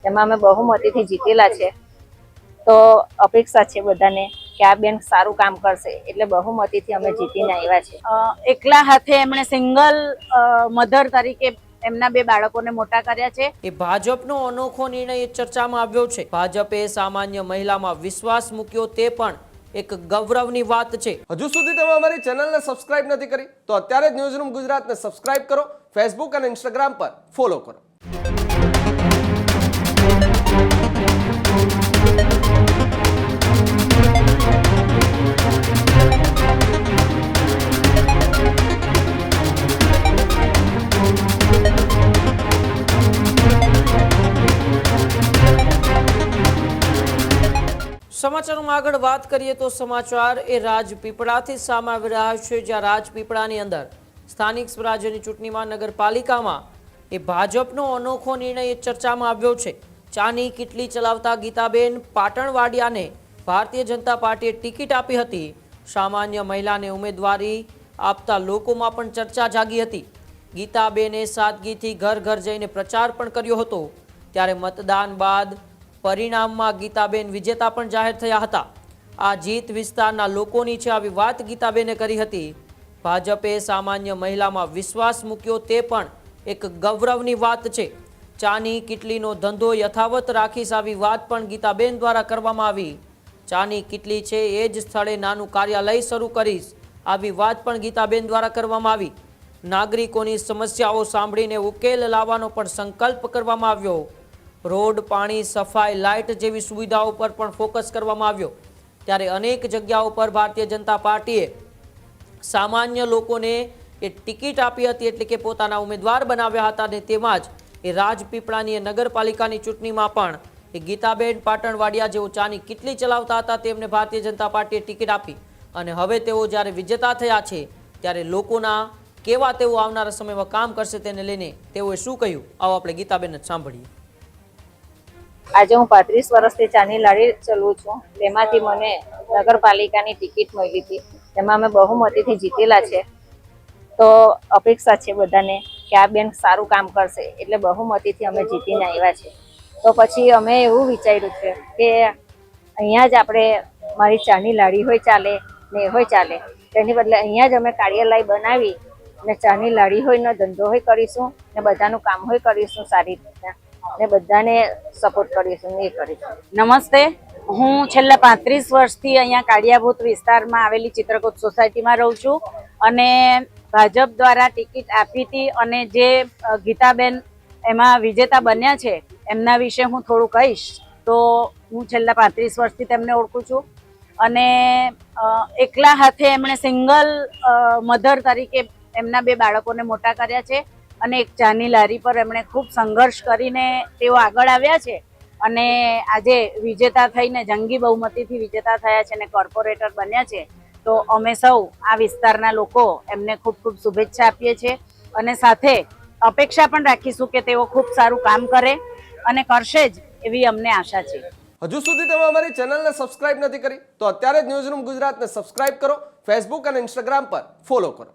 તેમાં અમે બહુમતીથી જીતેલા છે। તો અપેક્ષા છે બધાને કે આ બેન સારું કામ કરશે, એટલે બહુમતીથી અમે જીતીને આવ્યા છે। એકલા હાથે એમણે સિંગલ મધર તરીકે એમના બે બાળકોને મોટા કર્યા છે। એ ભાજપનો અનોખો નિર્ણય ચર્ચામાં આવ્યો છે। ભાજપે સામાન્ય મહિલામાં વિશ્વાસ મૂક્યો તે પણ એક ગૌરવની વાત છે। હજુ સુધી તમે અમારી ચેનલને સબસ્ક્રાઇબ નથી કરી તો અત્યારે જ ન્યૂઝરૂમ ગુજરાતને સબસ્ક્રાઇબ કરો, ફેસબુક અને ઇન્સ્ટાગ્રામ પર ફોલો કરો। સમાચારોમાં આગળ વાત કરીએ તો સમાચાર એ રાજપીપળાથી સામે આવી રહ્યા છે, જ્યાં રાજપીપળાની અંદર સ્થાનિક સ્વરાજ્યની ચૂંટણીમાં નગરપાલિકામાં એ ભાજપનો અનોખો નિર્ણય ચર્ચામાં આવ્યો છે। ચાની કીટલી ચલાવતા ગીતાબેન પાટણવાડિયાને ભારતીય જનતા પાર્ટીએ ટિકિટ આપી હતી। સામાન્ય મહિલાને ઉમેદવારી આપતા લોકોમાં પણ ચર્ચા જાગી હતી। ગીતાબેને સાદગીથી ઘર ઘર જઈને પ્રચાર પણ કર્યો હતો। ત્યારે મતદાન બાદ પરિણામમાં ગીતાબેન વિજેતા પણ જાહેર થયા હતા। આ જીત વિસ્તારના લોકોની છે, આવી વાત ગીતાબેને કરી હતી। ભાજપે સામાન્ય મહિલામાં વિશ્વાસ મૂક્યો તે પણ એક ગૌરવની વાત છે। ચાની કીટલીનો ધંધો યથાવત રાખીશ, આવી વાત પણ ગીતાબેન દ્વારા કરવામાં આવી। ચાની કીટલી છે એ જ સ્થળે નાનું કાર્યાલય શરૂ કરીશ, આવી વાત પણ ગીતાબેન દ્વારા કરવામાં આવી। નાગરિકોની સમસ્યાઓ સાંભળીને ઉકેલ લાવવાનો પણ સંકલ્પ કરવામાં આવ્યો। રોડ, પાણી, સફાઈ, લાઇટ જેવી સુવિધાઓ પર પણ ફોકસ કરવામાં આવ્યો। ત્યારે અનેક જગ્યાઓ પર ભારતીય જનતા પાર્ટીએ સામાન્ય લોકોને એ ટિકિટ આપી હતી, એટલે કે પોતાના ઉમેદવાર બનાવ્યા હતા। અને તેમાં જ એ રાજપીપળાની નગરપાલિકાની ચૂંટણીમાં પણ એ ગીતાબેન પાટણવાડિયા જેઓ ચાની કીટલી ચલાવતા હતા તેમને ભારતીય જનતા પાર્ટીએ ટિકિટ આપી। અને હવે તેઓ જ્યારે વિજેતા થયા છે ત્યારે લોકોના કેવા તેઓ આવનારા સમયમાં કામ કરશે તેને લઈને તેઓએ શું કહ્યું, આવો આપણે ગીતાબેન જ સાંભળીએ। આજે હું 35 વર્ષથી ચાની લારી ચલાવું છું। તેમાંથી મને નગરપાલિકાની ટિકિટ મળી હતી, તેમાં અમે બહુમતીથી જીતેલા છે। તો અપેક્ષા છે બધાને કે આ બેન સારું કામ કરશે, એટલે બહુમતીથી અમે જીતીને આવ્યા છે। તો પછી અમે એવું વિચાર્યું છે કે અહીંયા જ આપણે મારી ચાની લારી હોય ચાલે ને હોય ચાલે, તેની બદલે અહીંયા જ અમે કાર્યાલય બનાવી ને ચાની લારી હોય ને ધંધો હોય કરીશું ને બધાનું કામ હોય કરીશું સારી રીતના, ને બધાને સપોર્ટ કરીશું ને એ કરીશું। નમસ્તે, હું છેલ્લા 35 વર્ષથી અહીંયા કાળિયાભૂત વિસ્તારમાં આવેલી ચિત્રકૂટ સોસાયટીમાં રહું છું અને ભાજપ દ્વારા ટિકિટ આપી હતી અને જે ગીતાબેન એમાં વિજેતા બન્યા છે એમના વિશે હું થોડું કહીશ। તો હું છેલ્લા 35 વર્ષથી તેમને ઓળખું છું અને એકલા હાથે એમણે સિંગલ મધર તરીકે એમના બે બાળકોને મોટા કર્યા છે અને એક ચાની લારી પર એમણે ખૂબ સંઘર્ષ કરીને તેઓ આગળ આવ્યા છે અને આજે વિજેતા થઈને જંગી બહુમતીથી વિજેતા થયા છે અને કોર્પોરેટર બન્યા છે। તો અમે સૌ આ વિસ્તારના લોકો એમને ખૂબ ખૂબ શુભેચ્છા આપીએ છીએ અને સાથે અપેક્ષા પણ રાખીશું કે તેઓ ખૂબ સારું કામ કરે અને કરશે જ એવી અમને આશા છે। હજુ સુધી તમે અમારી ચેનલને સબસ્ક્રાઇબ નથી કરી તો અત્યારે જ ન્યૂઝરૂમ ગુજરાતને સબસ્ક્રાઇબ કરો, ફેસબુક અને ઇન્સ્ટાગ્રામ પર ફોલો કરો।